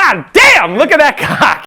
God damn, look at that cock.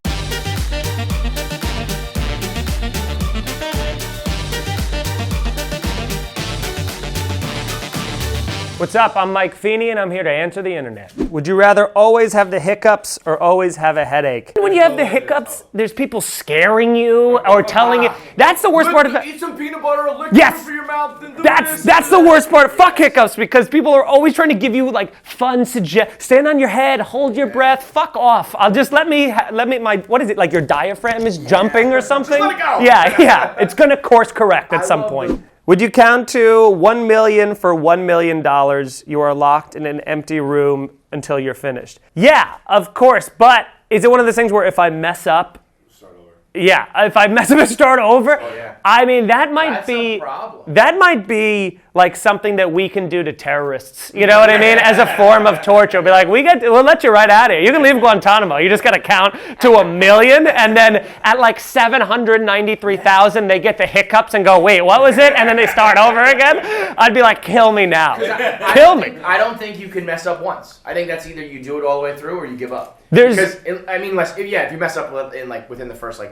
What's up? I'm Mike Feeney, and I'm here to answer the internet. Would you rather always have the hiccups or always have a headache? When you have the hiccups, there's people scaring you or telling you. That's the worst part of it. Eat some peanut butter, lick yes, for your mouth, and do that's the worst part. Fuck hiccups, because people are always trying to give you like fun stand on your head, hold your breath. Fuck off. I'll just let me what is it, like your diaphragm is jumping or something? Just let it go. Yeah. It's gonna course correct at some point. Would you count to 1 million for $1 million? You are locked in an empty room until you're finished. Yeah, of course. But is it one of those things where if I mess up, start over? Yeah, if I mess up and start over, oh, yeah. I mean that might a problem. That might be like something that we can do to terrorists. You know what I mean? As a form of torture, we'll be like, we'll let you right out of here. You can leave Guantanamo. You just got to count to 1 million, and then at like 793,000, they get the hiccups and go, wait, what was it? And then they start over again. I'd be like, kill me now. Kill me. I don't think you can mess up once. I think that's either you do it all the way through or you give up. If you mess up in like within the first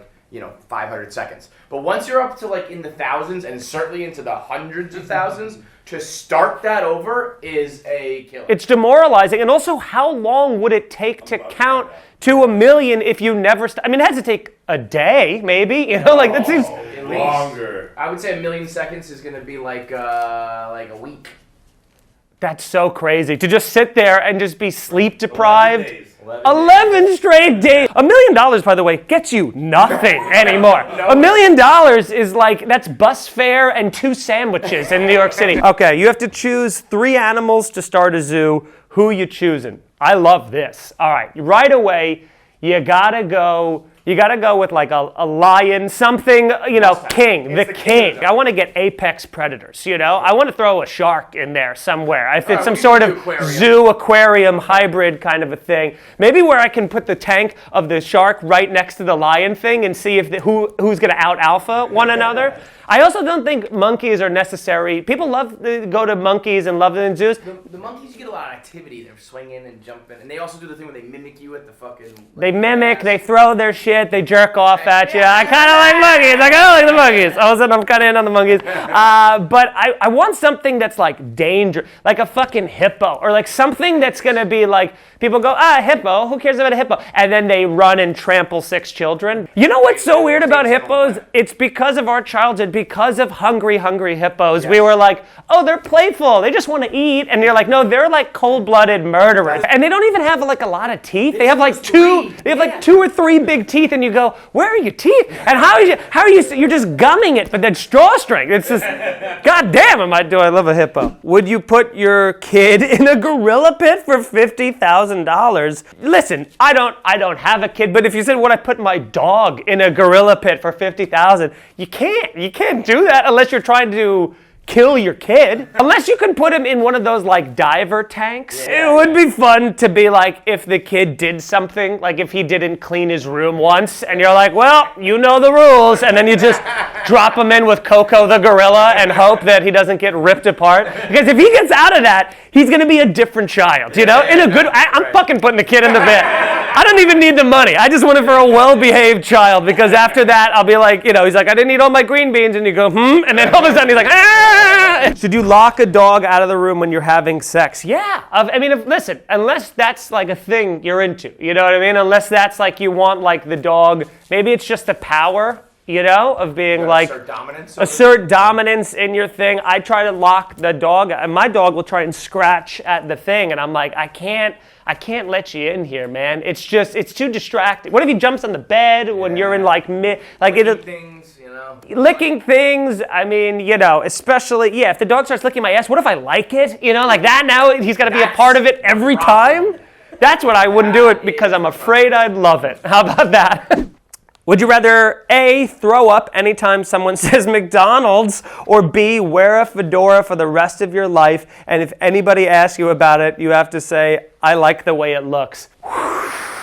500 seconds. But once you're up to like in the thousands and certainly into the hundreds of thousands, to start that over is a killer. It's demoralizing. And also, how long would it take to count to 1 million if you never I mean, it has to take a day, maybe. You know, like that seems longer. I would say 1 million seconds is going to be like a week. That's so crazy. To just sit there and just be sleep deprived. 11 straight days. $1 million, by the way, gets you nothing anymore. $1 million is like, that's bus fare and 2 sandwiches in New York City. Okay, you have to choose 3 animals to start a zoo. Who you choosing? I love this. All right, right away, you gotta go with like a lion, something, king, the king. I want to get apex predators, I want to throw a shark in there somewhere. If it's some sort of zoo aquarium hybrid kind of a thing. Maybe where I can put the tank of the shark right next to the lion thing and see if who's going to out alpha one another. I also don't think monkeys are necessary. People love to go to monkeys and love them in zoos. The monkeys, you get a lot of activity. They're swinging and jumping. And they also do the thing where they mimic you at the fucking... They mimic, they throw their shit, they jerk off at you. I kind of like monkeys. I kind of like the monkeys. All of a sudden, I'm kind of in on the monkeys. But I want something that's like danger, like a fucking hippo. Or like something that's going to be like, people go, hippo, who cares about a hippo? And then they run and trample 6 children. You know what's so weird about hippos? It's because of our childhood. Because of hungry hippos, we were like, oh, they're playful. They just want to eat. And you're like, no, they're like cold-blooded murderers. And they don't even have like a lot of teeth. They have like 2 or 3 big teeth. And you go, where are your teeth? And how are you, you're just gumming it, but then drawstring. It's just, God damn, I love a hippo. Would you put your kid in a gorilla pit for $50,000? Listen, I don't have a kid, but if you said, would I put my dog in a gorilla pit for $50,000? You can't do that unless you're trying to kill your kid. Unless you can put him in one of those like diver tanks. It would be fun to be like, if the kid did something, like if he didn't clean his room once, and you're like, well, you know the rules, and then you just drop him in with Coco the gorilla and hope that he doesn't get ripped apart. Because if he gets out of that, he's gonna be a different child, In a good, I'm fucking putting the kid in the pit. I don't even need the money. I just want it for a well-behaved child, because after that, I'll be like, he's like, I didn't eat all my green beans, and you go, and then all of a sudden he's like, Should you lock a dog out of the room when you're having sex? Yeah. Listen, unless that's like a thing you're into, you know what I mean? Unless that's like you want like the dog, maybe it's just the power, of being like... Assert dominance in your thing. I try to lock the dog, and my dog will try and scratch at the thing, and I'm like, I can't let you in here, man. It's too distracting. What if he jumps on the bed when you're in licking things, Licking things, especially, if the dog starts licking my ass, what if I like it? Like that, now he's got to be a part of it every time? That's what I wouldn't do it, because I'm afraid I'd love it. How about that? Would you rather A, throw up anytime someone says McDonald's, or B, wear a fedora for the rest of your life, and if anybody asks you about it, you have to say, I like the way it looks?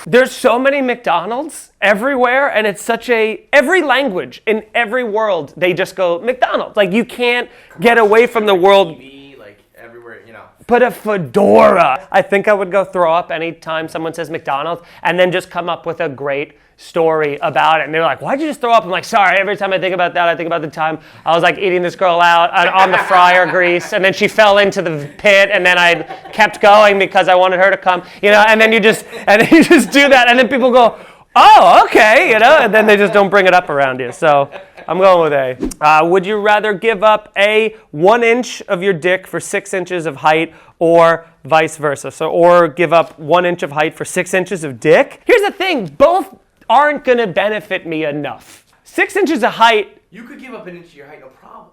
There's so many McDonald's everywhere, and it's every language in every world, they just go McDonald's. Like, you can't get away from the world. TV, like everywhere, Put a fedora. I think I would go throw up anytime someone says McDonald's and then just come up with a great story about it. And they're like, why'd you just throw up? I'm like, sorry, every time I think about that, I think about the time I was like eating this girl out on the fryer grease, and then she fell into the pit, and then I kept going because I wanted her to come, and then you just do that, and then people go, oh, okay, and then they just don't bring it up around you. So I'm going with A. Would you rather give up 1 inch of your dick for 6 inches of height, or vice versa? Or give up 1 inch of height for 6 inches of dick? Here's the thing, both aren't going to benefit me enough. 6 inches of height. You could give up 1 inch of your height, no problem.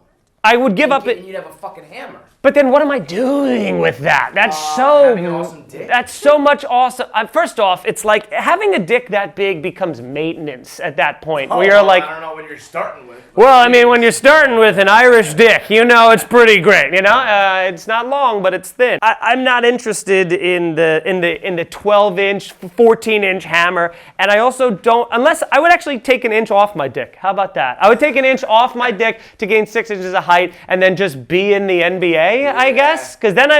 I would give up it. And you'd have a fucking hammer. But then what am I doing with that? Having an awesome dick. That's so much awesome. First off, it's like having a dick that big becomes maintenance at that point. Where you're like, I don't know when you're starting with. Well, I mean, when you're starting with an Irish dick, it's pretty great. It's not long, but it's thin. I'm not interested in the 12-inch, 14-inch hammer, and I also don't. Unless I would actually take an inch off my dick. How about that? I would take an inch off my dick to gain 6 inches of height, and then just be in the NBA. I guess, because then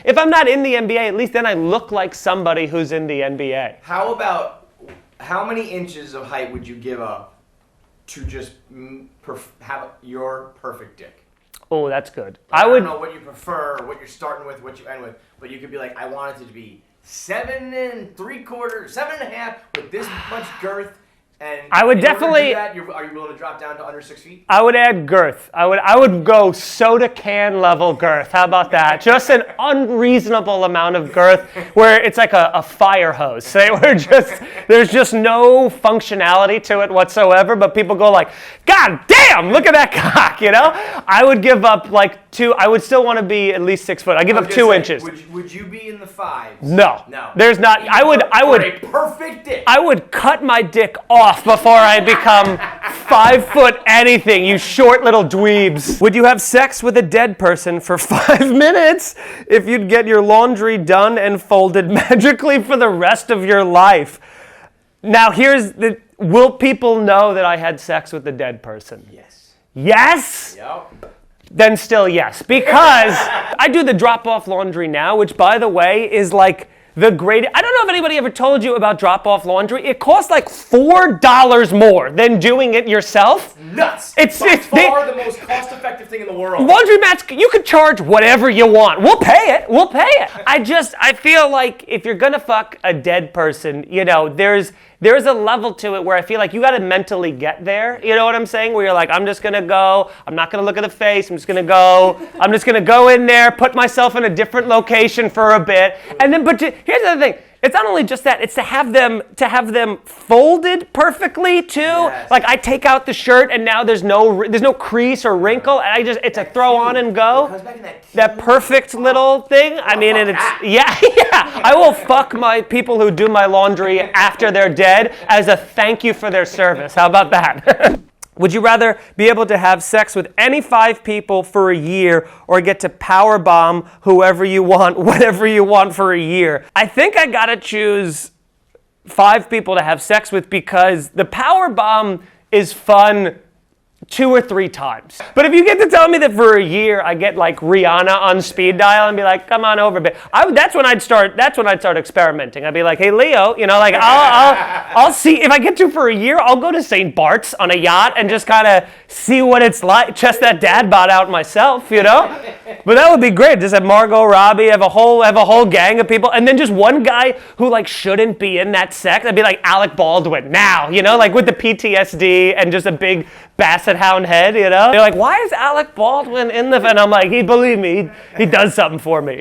if I'm not in the NBA, at least then I look like somebody who's in the NBA. How many inches of height would you give up to just have your perfect dick? Oh, that's good. I don't know what you prefer, what you're starting with, what you end with, but you could be like, I want it to be 7 3/4, 7 1/2 with this much girth. And I would definitely. Are you willing to drop down to under 6 feet? I would add girth. I would go soda can level girth. How about that? Just an unreasonable amount of girth, where it's like a fire hose. There's just no functionality to it whatsoever. But people go like, God damn, look at that cock. I would give up like 2. I would still want to be at least 6 foot. I give up 2 inches. Would you be in the 5s? No. There's not. I would. A perfect dick. I would cut my dick off before I become 5 foot anything, you short little dweebs. Would you have sex with a dead person for 5 minutes if you'd get your laundry done and folded magically for the rest of your life? Now will people know that I had sex with a dead person? Yes. Yes? Yep. Then still yes, because I do the drop-off laundry now, which, by the way, is like the great. I don't know if anybody ever told you about drop-off laundry. It costs like $4 more than doing it yourself. Nuts. It's far the most cost-effective thing in the world. Laundromats, you could charge whatever you want. We'll pay it. I feel like if you're gonna fuck a dead person, there's a level to it where I feel like you got to mentally get there. You know what I'm saying? Where you're like, I'm just going to go. I'm not going to look at the face. I'm just going to go in there, put myself in a different location for a bit. And then, but here's the other thing. It's not only just that, it's to have them folded perfectly too. Yes. Like I take out the shirt and now there's no crease or wrinkle, and it's a throw on and go. That perfect little thing. I mean, and it's yeah. I will fuck my people who do my laundry after they're dead as a thank you for their service. How about that? Would you rather be able to have sex with any 5 people for a year, or get to power bomb whoever you want, whatever you want for a year? I think I gotta choose 5 people to have sex with, because the power bomb is fun 2 or 3 times. But if you get to tell me that for a year I get like Rihanna on speed dial and be like, come on over, babe. That's when I'd start experimenting. I'd be like, hey Leo, I'll see if I get to for a year. I'll go to St. Bart's on a yacht and just kind of see what it's like. Chest that dad bod out myself, But that would be great. Just have Margot Robbie, have a whole gang of people, and then just one guy who like shouldn't be in that sex. I'd be like Alec Baldwin now, like with the PTSD and just a big basset hound head, They're like, why is Alec Baldwin in the... And I'm like, believe me, he does something for me,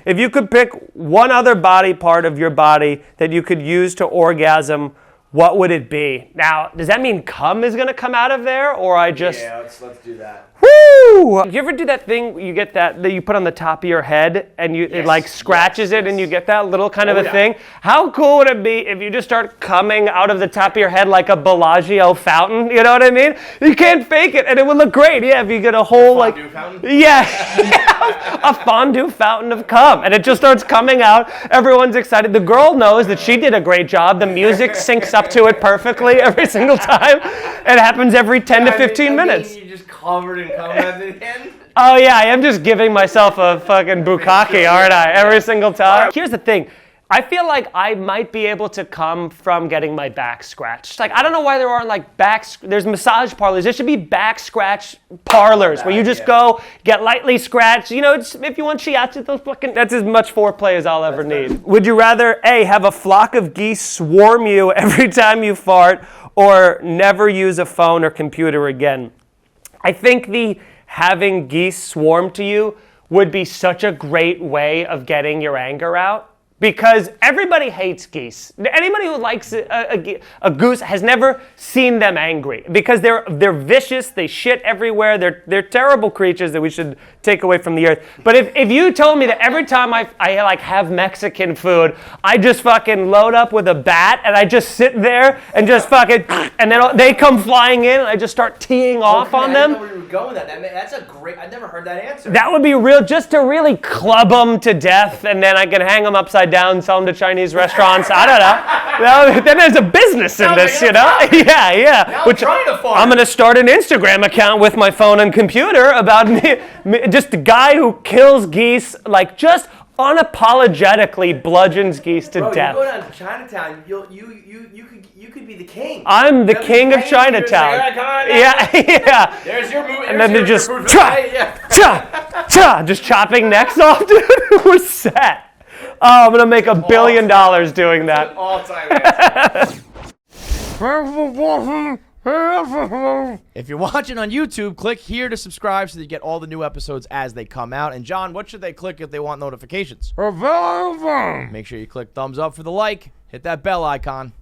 If you could pick one other body part of your body that you could use to orgasm, what would it be? Now, does that mean cum is going to come out of there, or I just... Yeah, let's do that. Woo! You ever do that thing where you get that you put on the top of your head and it like scratches it and you get that little kind of a thing? How cool would it be if you just start coming out of the top of your head like a Bellagio fountain? You know what I mean? You can't fake it, and it would look great. Yeah, if you get a whole fondue fountain? A fondue fountain of cum, and it just starts coming out. Everyone's excited. The girl knows that she did a great job. The music syncs up to it perfectly every single time. It happens every 10 to 15 minutes. You're just covered in cum at the end. Oh yeah, I am just giving myself a fucking bukkake, aren't I? Every single time. Here's the thing. I feel like I might be able to come from getting my back scratched. Like, I don't know why there aren't like there's massage parlors. There should be back scratch parlors where you just go, get lightly scratched. You know, if you want shiatsu, that's as much foreplay as I'll ever need. Would you rather A, have a flock of geese swarm you every time you fart, or never use a phone or computer again? I think the having geese swarm to you would be such a great way of getting your anger out. Because everybody hates geese. Anybody who likes a goose has never seen them angry. Because they're vicious, they shit everywhere, they're terrible creatures that we should take away from the earth. But if you told me that every time I like have Mexican food, I just fucking load up with a bat and I just sit there and just fucking, and then they come flying in and I just start teeing off on them. I didn't know where you were going with that. That's a great, I've never heard that answer. That would be real, just to really club them to death, and then I can hang them upside down, sell them to Chinese restaurants. I don't know. Then there's a business in this, you know? Yeah. Now I'm going to start an Instagram account with my phone and computer about me, just a guy who kills geese, like just unapologetically bludgeons geese to death. You go down to Chinatown, you could be the king. I'm the king of Chinatown. Yeah. There's your movie. And then they're just just chopping necks off, dude. We're set. Oh, I'm gonna make $1 billion doing that. All-time answer. If you're watching on YouTube, click here to subscribe so that you get all the new episodes as they come out. And John, what should they click if they want notifications? Make sure you click thumbs up for the like. Hit that bell icon.